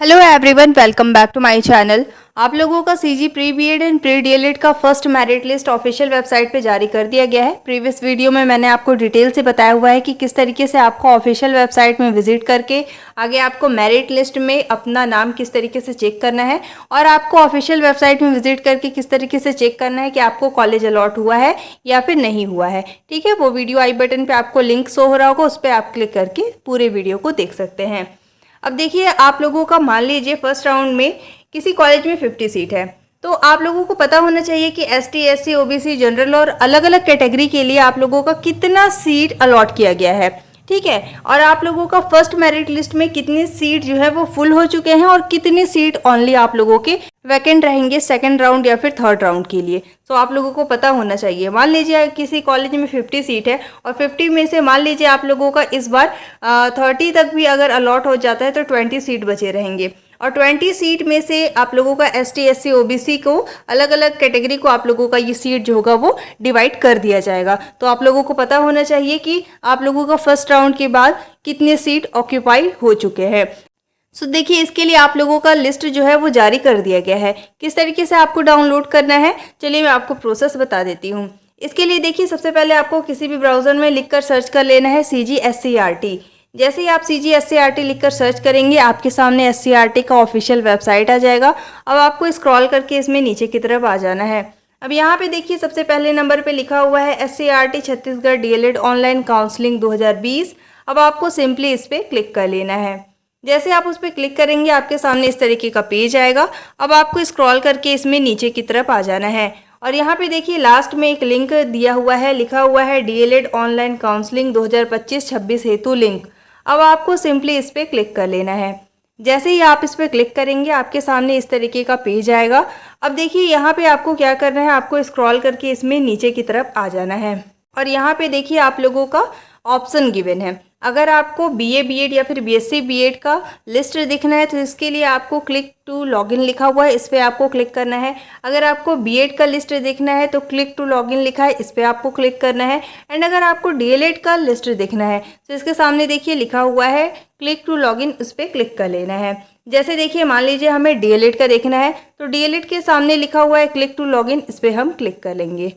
Hello everyone, welcome back to my channel. आप लोगों का CG pre BEd and pre DElEd का first merit list official website पे जारी कर दिया गया है। प्रीवियस वीडियो में मैंने आपको डिटेल से बताया हुआ है कि किस तरीके से आपको ऑफिशियल वेबसाइट में विजिट करके आगे आपको मेरिट लिस्ट में अपना नाम किस तरीके से चेक करना है और आपको ऑफिशियल वेबसाइट में विजिट करके किस तरीके से चेक करना है कि आपको कॉलेज अलॉट हुआ है या फिर नहीं हुआ है। ठीक है, वो वीडियो आई बटन पर आपको लिंक शो हो रहा होगा, उस पर आप क्लिक करके पूरे वीडियो को देख सकते हैं। अब देखिए, आप लोगों का मान लीजिए फर्स्ट राउंड में किसी कॉलेज में 50 सीट है, तो आप लोगों को पता होना चाहिए कि एसटी, एससी, ओबीसी, जनरल और अलग अलग कैटेगरी के लिए आप लोगों का कितना सीट अलॉट किया गया है। ठीक है, और आप लोगों का फर्स्ट मेरिट लिस्ट में कितनी सीट जो है वो फुल हो चुके हैं और कितनी सीट ओनली आप लोगों के वैकेंट रहेंगे सेकंड राउंड या फिर थर्ड राउंड के लिए। तो आप लोगों को पता होना चाहिए। मान लीजिए किसी कॉलेज में 50 सीट है और 50 में से मान लीजिए आप लोगों का इस बार 30 तक भी अगर अलॉट हो जाता है तो 20 सीट बचे रहेंगे और 20 सीट में से आप लोगों का एसटी, एससी, ओबीसी को अलग अलग कैटेगरी को आप लोगों का ये सीट जो होगा वो डिवाइड कर दिया जाएगा। तो आप लोगों को पता होना चाहिए कि आप लोगों का फर्स्ट राउंड के बाद कितने सीट ऑक्यूपाई हो चुके हैं। सो देखिए, इसके लिए आप लोगों का लिस्ट जो है वो जारी कर दिया गया है। किस तरीके से आपको डाउनलोड करना है, चलिए मैं आपको प्रोसेस बता देती हूँ। इसके लिए देखिए, सबसे पहले आपको किसी भी ब्राउज़र में लिखकर सर्च कर लेना है CGSCRT। जैसे ही आप CGSCRT लिखकर सर्च करेंगे, आपके सामने SCRT का ऑफिशियल वेबसाइट आ जाएगा। अब आपको स्क्रॉल करके इसमें नीचे की तरफ आ जाना है। अब यहाँ पे देखिए, सबसे पहले नंबर पे लिखा हुआ है SCRT Chhattisgarh DElEd online counselling 2020। अब आपको सिंपली इस पर क्लिक कर लेना है। जैसे आप उस पर क्लिक करेंगे, आपके सामने इस तरीके का पेज आएगा। अब आपको स्क्रॉल करके इसमें नीचे की तरफ आ जाना है और यहाँ पे देखिए लास्ट में एक लिंक दिया हुआ है, लिखा हुआ है डीएलएड ऑनलाइन काउंसलिंग 2025-26 हेतु लिंक। अब आपको सिंपली इस पर क्लिक कर लेना है। जैसे ही आप इस पर क्लिक करेंगे, आपके सामने इस तरीके का पेज आएगा। अब देखिए, यहाँ पे आपको क्या करना है, आपको स्क्रॉल करके इसमें नीचे की तरफ आ जाना है और यहाँ पे देखिए आप लोगों का ऑप्शन गिवन है। अगर आपको बीए बीएड या फिर बीएससी बीएड का लिस्ट दिखना है तो इसके लिए आपको क्लिक टू लॉगिन लिखा हुआ है, इस पर आपको क्लिक करना है। अगर आपको बीएड का लिस्ट देखना है तो क्लिक टू लॉगिन लिखा है, इस पर आपको क्लिक करना है। एंड अगर आपको डीएलएड का लिस्ट देखना है तो इसके सामने देखिए लिखा हुआ है क्लिक टू लॉगिन, इस पर क्लिक कर लेना है। जैसे देखिए, मान लीजिए हमें डीएलएड का देखना है तो डीएलएड के सामने लिखा हुआ है क्लिक टू लॉगिन, इस पर हम क्लिक कर लेंगे।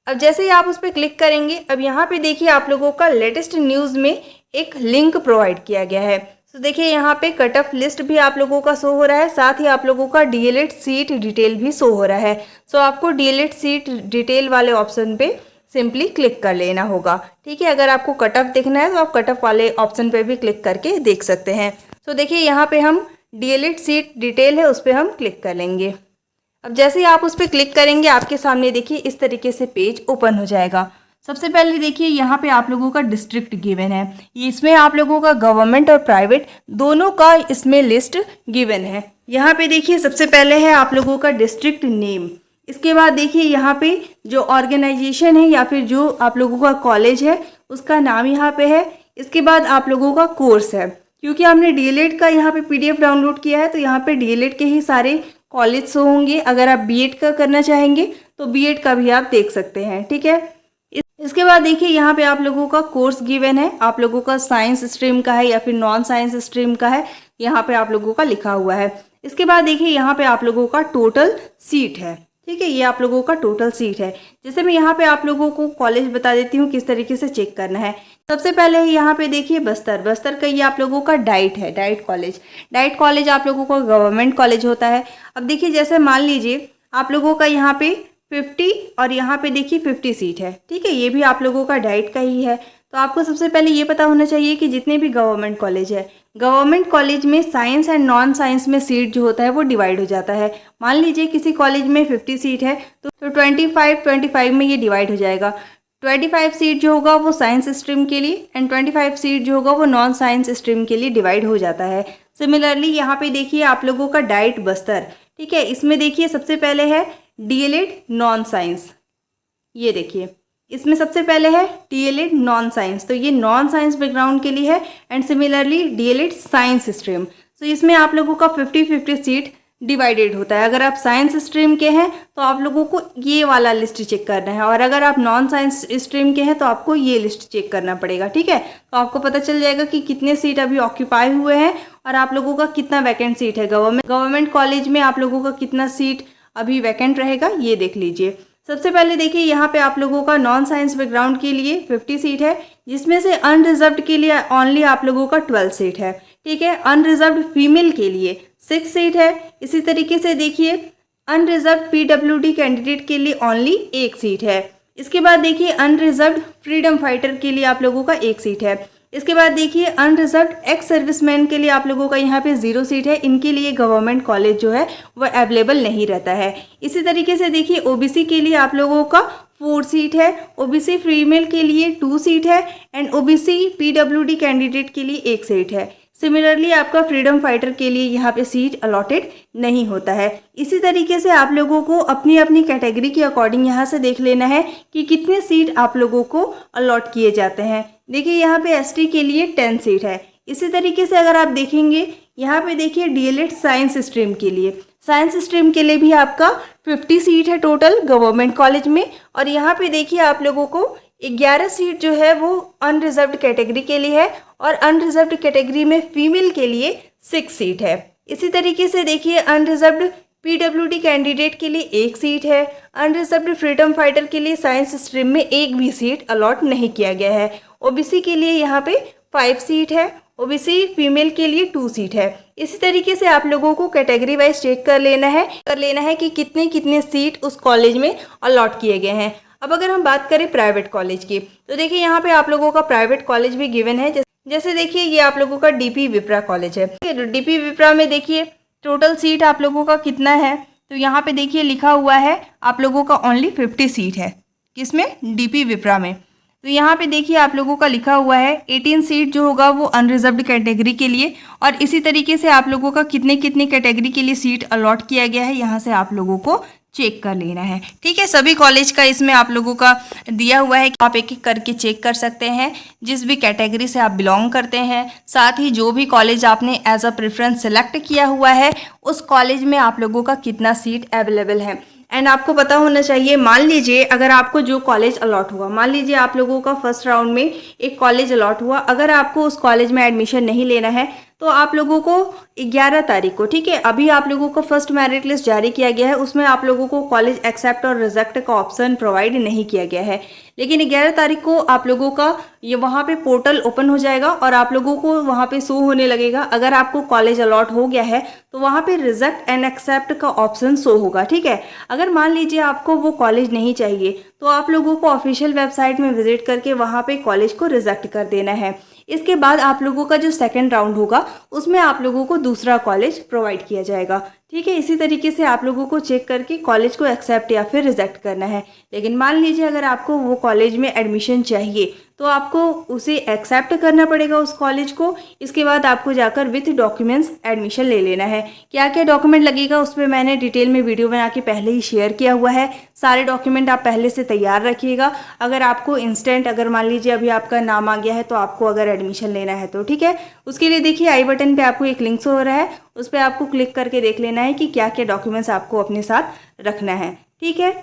अब जैसे ही आप उस पर क्लिक करेंगे, अब यहाँ पे देखिए आप लोगों का लेटेस्ट न्यूज़ में एक लिंक प्रोवाइड किया गया है। तो देखिए यहाँ पे कट ऑफ लिस्ट भी आप लोगों का शो हो रहा है, साथ ही आप लोगों का डीएलएड सीट डिटेल भी शो हो रहा है। सो आपको डीएलएड सीट डिटेल वाले ऑप्शन पे सिंपली क्लिक कर लेना होगा। ठीक है, अगर आपको कट ऑफ देखना है तो आप कट ऑफ वाले ऑप्शन पे भी क्लिक करके देख सकते हैं। तो देखिए यहाँ पे हम डीएलएड सीट डिटेल है, उस पर हम क्लिक कर लेंगे। अब जैसे ही आप उस पर क्लिक करेंगे, आपके सामने देखिए इस तरीके से पेज ओपन हो जाएगा। सबसे पहले देखिए यहाँ पे आप लोगों का डिस्ट्रिक्ट गिवन है, इसमें आप लोगों का गवर्नमेंट और प्राइवेट दोनों का इसमें लिस्ट गिवन है। यहाँ पे देखिए सबसे पहले है आप लोगों का डिस्ट्रिक्ट नेम। इसके बाद देखिए यहाँ पे जो ऑर्गेनाइजेशन है या फिर जो आप लोगों का कॉलेज है उसका नाम यहाँ पे है। इसके बाद आप लोगों का कोर्स है, क्योंकि हमने डीएलएड का यहाँ पे पीडीएफ डाउनलोड किया है तो यहाँ पे डीएलएड के ही सारे कॉलेज शो होंगे। अगर आप बीएड का करना चाहेंगे तो बीएड का भी आप देख सकते हैं। ठीक है, इसके बाद देखिए यहाँ पे आप लोगों का कोर्स गिवन है, आप लोगों का साइंस स्ट्रीम का है या फिर नॉन साइंस स्ट्रीम का है, यहाँ पे आप लोगों का लिखा हुआ है। इसके बाद देखिए यहाँ पे आप लोगों का टोटल सीट है। ठीक है, ये आप लोगों का टोटल सीट है। जैसे मैं यहाँ पे आप लोगों को कॉलेज बता देती हूँ किस तरीके से चेक करना है। सबसे पहले यहाँ पे देखिए बस्तर का ये आप लोगों का डाइट है, डाइट कॉलेज आप लोगों का गवर्नमेंट कॉलेज होता है। अब देखिए, जैसे मान लीजिए आप लोगों का यहाँ पे 50 और यहाँ पे देखिए 50 सीट है। ठीक है, ये भी आप लोगों का डाइट का ही है। तो आपको सबसे पहले ये पता होना चाहिए कि जितने भी गवर्नमेंट कॉलेज है, गवर्नमेंट कॉलेज में साइंस एंड नॉन साइंस में सीट जो होता है वो डिवाइड हो जाता है। मान लीजिए किसी कॉलेज में 50 सीट है तो 25 में ये डिवाइड हो जाएगा। 25 सीट जो होगा वो साइंस स्ट्रीम के लिए एंड 25 सीट जो होगा वो नॉन साइंस स्ट्रीम के लिए डिवाइड हो जाता है। सिमिलरली यहाँ पे देखिए आप लोगों का डाइट बस्तर। ठीक है, इसमें देखिए सबसे पहले है डीएलएड नॉन साइंस, ये देखिए इसमें सबसे पहले है डीएलएड नॉन साइंस, तो ये नॉन साइंस बैकग्राउंड के लिए है। And similarly DElEd science stream, तो इसमें आप लोगों का 50-50 सीट डिवाइडेड होता है। अगर आप साइंस स्ट्रीम के हैं तो आप लोगों को ये वाला लिस्ट चेक करना है और अगर आप नॉन साइंस स्ट्रीम के हैं तो आपको ये लिस्ट चेक करना पड़ेगा। ठीक है, तो आपको पता चल जाएगा कि कितने सीट अभी ऑक्यूपाई हुए हैं और आप लोगों का कितना वैकेंट सीट है। गवर्नमेंट कॉलेज में आप लोगों का कितना सीट अभी वैकेंट रहेगा ये देख लीजिए। सबसे पहले देखिए यहाँ पे आप लोगों का नॉन साइंस बैकग्राउंड के लिए 50 सीट है, जिसमें से अनरिजर्व्ड के लिए ओनली आप लोगों का 12 सीट है। ठीक है, अनरिजर्व्ड फीमेल के लिए 6 सीट है। इसी तरीके से देखिए अनरिजर्व्ड पीडब्ल्यूडी कैंडिडेट के लिए ओनली 1 सीट है। इसके बाद देखिए अनरिजर्व्ड फ्रीडम फाइटर के लिए आप लोगों का 1 सीट है। इसके बाद देखिए अनरिजर्व्ड एक्स सर्विसमैन के लिए आप लोगों का यहाँ पे 0 सीट है। इनके लिए गवर्नमेंट कॉलेज जो है वो अवेलेबल नहीं रहता है। इसी तरीके से देखिए ओबीसी के लिए आप लोगों का 4 सीट है, ओबीसी फीमेल के लिए 2 सीट है एंड ओबीसी पीडब्ल्यूडी कैंडिडेट के लिए 1 सीट है। सिमिलरली आपका फ्रीडम फाइटर के लिए यहाँ पे सीट अलॉटेड नहीं होता है। इसी तरीके से आप लोगों को अपनी अपनी कैटेगरी के अकॉर्डिंग यहाँ से देख लेना है कि कितने सीट आप लोगों को अलॉट किए जाते हैं। देखिए यहाँ पे एसटी के लिए 10 सीट है। इसी तरीके से अगर आप देखेंगे यहाँ पे देखिए डीएलएड साइंस स्ट्रीम के लिए, साइंस स्ट्रीम के लिए भी आपका 50 सीट है टोटल गवर्नमेंट कॉलेज में। और यहाँ पे देखिए आप लोगों को 11 सीट जो है वो अनरिजर्व्ड कैटेगरी के लिए है और अनरिजर्व्ड कैटेगरी में फीमेल के लिए 6 सीट है। इसी तरीके से देखिए अनरिजर्व्ड पीडब्ल्यूडी कैंडिडेट के लिए 1 सीट है। अनरिजर्व्ड फ्रीडम फाइटर के लिए साइंस स्ट्रीम में 1 भी सीट अलॉट नहीं किया गया है। ओबीसी के लिए यहाँ पे 5 सीट है, ओबीसी फीमेल के लिए 2 सीट है। इसी तरीके से आप लोगों को कैटेगरी वाइज चेक कर लेना है कि कितने कितने सीट उस कॉलेज में अलॉट किए गए हैं। अब अगर हम बात करें प्राइवेट कॉलेज की तो देखिए यहाँ पे आप लोगों का प्राइवेट कॉलेज भी गिवन है। जैसे देखिए ये आप लोगों का डीपी विप्रा कॉलेज है। डीपी विप्रा में देखिए टोटल सीट आप लोगों का कितना है, तो यहाँ पे देखिए लिखा हुआ है आप लोगों का ओनली 50 सीट है। किसमें? डीपी विप्रा में। तो यहाँ पे देखिए आप लोगों का लिखा हुआ है 18 सीट जो होगा वो अनरिजर्व्ड कैटेगरी के लिए। और इसी तरीके से आप लोगों का कितने कितने कैटेगरी के लिए सीट अलॉट किया गया है यहाँ से आप लोगों को चेक कर लेना है। ठीक है, सभी कॉलेज का इसमें आप लोगों का दिया हुआ है कि आप एक एक करके चेक कर सकते हैं जिस भी कैटेगरी से आप बिलोंग करते हैं। साथ ही जो भी कॉलेज आपने एज अ प्रेफरेंस सेलेक्ट किया हुआ है उस कॉलेज में आप लोगों का कितना सीट अवेलेबल है। एंड आपको पता होना चाहिए, मान लीजिए अगर आपको जो कॉलेज अलॉट हुआ, मान लीजिए आप लोगों का फर्स्ट राउंड में एक कॉलेज अलॉट हुआ, अगर आपको उस कॉलेज में एडमिशन नहीं लेना है तो आप लोगों को 11 तारीख को, ठीक है, अभी आप लोगों को फर्स्ट मेरिट लिस्ट जारी किया गया है, उसमें आप लोगों को कॉलेज एक्सेप्ट और रिजेक्ट का ऑप्शन प्रोवाइड नहीं किया गया है। लेकिन 11 तारीख को आप लोगों का ये वहाँ पे पोर्टल ओपन हो जाएगा और आप लोगों को वहाँ पे शो होने लगेगा। अगर आपको कॉलेज अलॉट हो गया है तो वहाँ पे रिजेक्ट एंड एक्सेप्ट का ऑप्शन शो होगा। ठीक है, अगर मान लीजिए आपको वो कॉलेज नहीं चाहिए तो आप लोगों को ऑफिशियल वेबसाइट में विजिट करके वहाँ पे कॉलेज को रिजेक्ट कर देना है। इसके बाद आप लोगों का जो सेकंड राउंड होगा उसमें आप लोगों को दूसरा कॉलेज प्रोवाइड किया जाएगा। ठीक है, इसी तरीके से आप लोगों को चेक करके कॉलेज को एक्सेप्ट या फिर रिजेक्ट करना है। लेकिन मान लीजिए अगर आपको वो कॉलेज में एडमिशन चाहिए तो आपको उसे एक्सेप्ट करना पड़ेगा उस कॉलेज को। इसके बाद आपको जाकर विथ डॉक्यूमेंट्स एडमिशन ले लेना है। क्या क्या डॉक्यूमेंट लगेगा उस पर मैंने डिटेल में वीडियो बना के पहले ही शेयर किया हुआ है। सारे डॉक्यूमेंट आप पहले से तैयार रखिएगा। अगर आपको इंस्टेंट, अगर मान लीजिए अभी आपका नाम आ गया है तो आपको अगर एडमिशन लेना है तो ठीक है, उसके लिए देखिए आई बटन पे आपको एक लिंक हो रहा है, उस पर आपको क्लिक करके देख लेना है कि क्या क्या डॉक्यूमेंट्स आपको अपने साथ रखना है। ठीक है,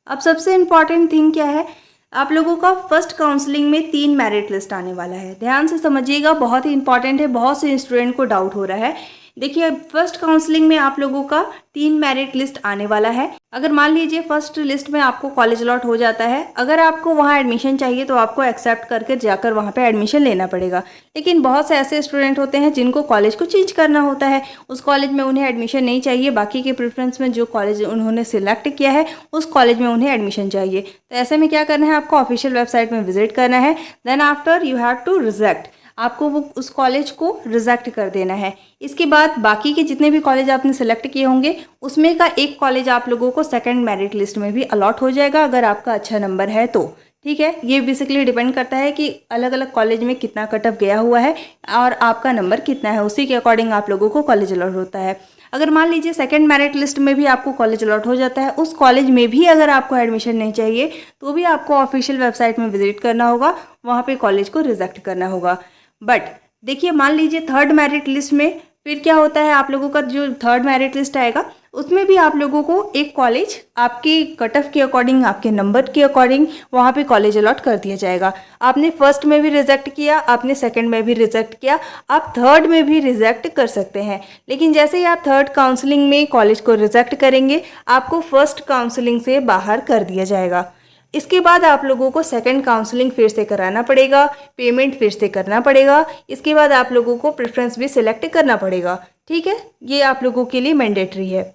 अब सबसे इम्पॉर्टेंट थिंग क्या है, आप लोगों का फर्स्ट काउंसलिंग में 3 मेरिट लिस्ट आने वाला है। ध्यान से समझिएगा, बहुत ही इंपॉर्टेंट है, बहुत से स्टूडेंट को डाउट हो रहा है। देखिए फर्स्ट काउंसलिंग में आप लोगों का 3 मेरिट लिस्ट आने वाला है। अगर मान लीजिए फर्स्ट लिस्ट में आपको कॉलेज अलॉट हो जाता है, अगर आपको वहाँ एडमिशन चाहिए तो आपको एक्सेप्ट करके जाकर वहाँ पे एडमिशन लेना पड़ेगा। लेकिन बहुत से ऐसे स्टूडेंट होते हैं जिनको कॉलेज को चेंज करना होता है, उस कॉलेज में उन्हें एडमिशन नहीं चाहिए, बाकी के प्रेफरेंस में जो कॉलेज उन्होंने सिलेक्ट किया है उस कॉलेज में उन्हें एडमिशन चाहिए। तो ऐसे में क्या करना है, आपको ऑफिशियल वेबसाइट में विजिट करना है। Then after you have to reject, आपको वो उस कॉलेज को रिजेक्ट कर देना है। इसके बाद बाकी के जितने भी कॉलेज आपने सेलेक्ट किए होंगे उसमें का एक कॉलेज आप लोगों को सेकंड मेरिट लिस्ट में भी अलॉट हो जाएगा अगर आपका अच्छा नंबर है तो। ठीक है, ये बेसिकली डिपेंड करता है कि अलग अलग कॉलेज में कितना कट ऑफ गया हुआ है और आपका नंबर कितना है, उसी के अकॉर्डिंग आप लोगों को कॉलेज अलॉट होता है। अगर मान लीजिए सेकंड मेरिट लिस्ट में भी आपको कॉलेज अलॉट हो जाता है, उस कॉलेज में भी अगर आपको एडमिशन नहीं चाहिए तो भी आपको ऑफिशियल वेबसाइट में विजिट करना होगा, वहाँ पे कॉलेज को रिजेक्ट करना होगा। बट देखिए मान लीजिए थर्ड मेरिट लिस्ट में फिर क्या होता है, आप लोगों का जो थर्ड मेरिट लिस्ट आएगा उसमें भी आप लोगों को एक कॉलेज आपकी कट ऑफ के अकॉर्डिंग, आपके नंबर के अकॉर्डिंग वहाँ पे कॉलेज अलॉट कर दिया जाएगा। आपने फर्स्ट में भी रिजेक्ट किया, आपने सेकंड में भी रिजेक्ट किया, आप थर्ड में भी रिजेक्ट कर सकते हैं। लेकिन जैसे ही आप थर्ड काउंसलिंग में कॉलेज को रिजेक्ट करेंगे, आपको फर्स्ट काउंसलिंग से बाहर कर दिया जाएगा। इसके बाद आप लोगों को सेकंड काउंसलिंग फिर से कराना पड़ेगा, पेमेंट फिर से करना पड़ेगा। इसके बाद आप लोगों को प्रेफरेंस भी सिलेक्ट करना पड़ेगा। ठीक है, ये आप लोगों के लिए मैंडेटरी है।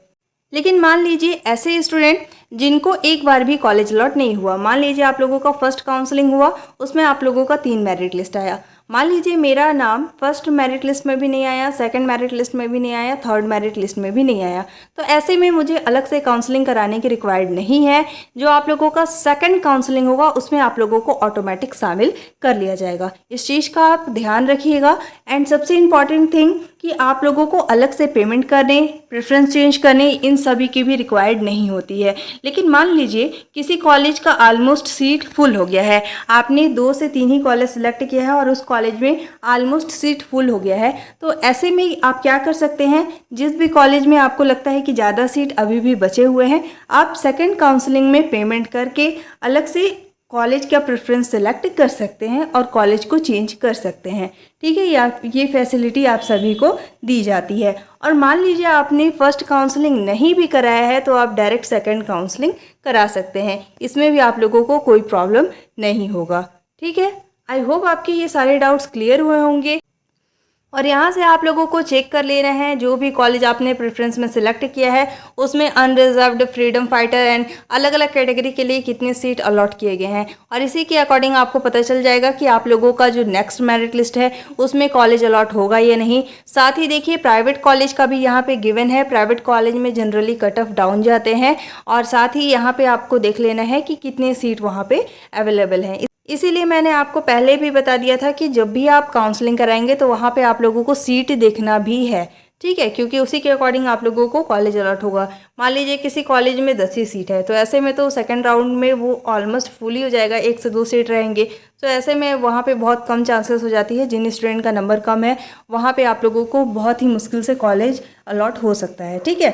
लेकिन मान लीजिए ऐसे स्टूडेंट जिनको एक बार भी कॉलेज अलॉट नहीं हुआ, मान लीजिए आप लोगों का फर्स्ट काउंसलिंग हुआ, उसमें आप लोगों का 3 मेरिट लिस्ट आया। मान लीजिए मेरा नाम फर्स्ट मेरिट लिस्ट में भी नहीं आया, सेकंड मेरिट लिस्ट में भी नहीं आया, थर्ड मेरिट लिस्ट में भी नहीं आया, तो ऐसे में मुझे अलग से काउंसलिंग कराने की रिक्वायर्ड नहीं है। जो आप लोगों का सेकंड काउंसलिंग होगा उसमें आप लोगों को ऑटोमेटिक शामिल कर लिया जाएगा। इस चीज़ का आप ध्यान रखिएगा। एंड सबसे इम्पॉर्टेंट थिंग कि आप लोगों को अलग से पेमेंट करने, प्रेफरेंस चेंज करने, इन सभी की भी रिक्वायर्ड नहीं होती है। लेकिन मान लीजिए किसी कॉलेज का ऑलमोस्ट सीट फुल हो गया है, आपने 2 से 3 ही कॉलेज सेलेक्ट किया है और उस कॉलेज में ऑलमोस्ट सीट फुल हो गया है, तो ऐसे में आप क्या कर सकते हैं, जिस भी कॉलेज में आपको लगता है कि ज़्यादा सीट अभी भी बचे हुए हैं, आप सेकेंड काउंसलिंग में पेमेंट करके अलग से कॉलेज का प्रेफरेंस सेलेक्ट कर सकते हैं और कॉलेज को चेंज कर सकते हैं। ठीक है, ये फैसिलिटी आप सभी को दी जाती है। और मान लीजिए आपने फर्स्ट काउंसलिंग नहीं भी कराया है तो आप डायरेक्ट सेकंड काउंसलिंग करा सकते हैं, इसमें भी आप लोगों को कोई प्रॉब्लम नहीं होगा। ठीक है, आई होप आपके ये सारे डाउट्स क्लियर हुए होंगे। और यहाँ से आप लोगों को चेक कर लेना है जो भी कॉलेज आपने प्रेफरेंस में सिलेक्ट किया है उसमें अनरिजर्व्ड, फ्रीडम फाइटर एंड अलग अलग कैटेगरी के लिए कितने सीट अलॉट किए गए हैं, और इसी के अकॉर्डिंग आपको पता चल जाएगा कि आप लोगों का जो नेक्स्ट मेरिट लिस्ट है उसमें कॉलेज अलॉट होगा या नहीं। साथ ही देखिए प्राइवेट कॉलेज का भी यहाँ पे गिवन है, प्राइवेट कॉलेज में जनरली कट ऑफ डाउन जाते हैं, और साथ ही यहाँ पे आपको देख लेना है कि कितने सीट वहाँ पे अवेलेबल हैं। इसीलिए मैंने आपको पहले भी बता दिया था कि जब भी आप काउंसलिंग कराएंगे तो वहाँ पे आप लोगों को सीट देखना भी है। ठीक है, क्योंकि उसी के अकॉर्डिंग आप लोगों को कॉलेज अलॉट होगा। मान लीजिए किसी कॉलेज में 10 ही सीट है, तो ऐसे में तो सेकंड राउंड में वो ऑलमोस्ट फुल ही हो जाएगा, 1 से 2 सीट रहेंगे, तो ऐसे में वहाँ पे बहुत कम चांसेस हो जाती है। जिन स्टूडेंट का नंबर कम है वहाँ पे आप लोगों को बहुत ही मुश्किल से कॉलेज अलॉट हो सकता है। ठीक है,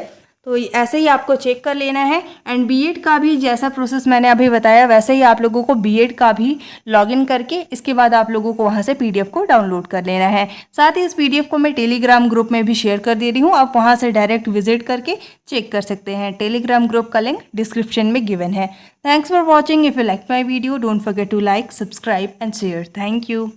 तो ऐसे ही आपको चेक कर लेना है। एंड बीएड का भी जैसा प्रोसेस मैंने अभी बताया वैसे ही आप लोगों को बीएड का भी लॉगिन करके इसके बाद आप लोगों को वहाँ से पीडीएफ को डाउनलोड कर लेना है। साथ ही इस पीडीएफ को मैं टेलीग्राम ग्रुप में भी शेयर कर दे रही हूँ, आप वहाँ से डायरेक्ट विजिट करके चेक कर सकते हैं। टेलीग्राम ग्रुप का लिंक डिस्क्रिप्शन में गिवन है। Thanks for watching. If you like my video don't forget to like, subscribe and share. Thank you.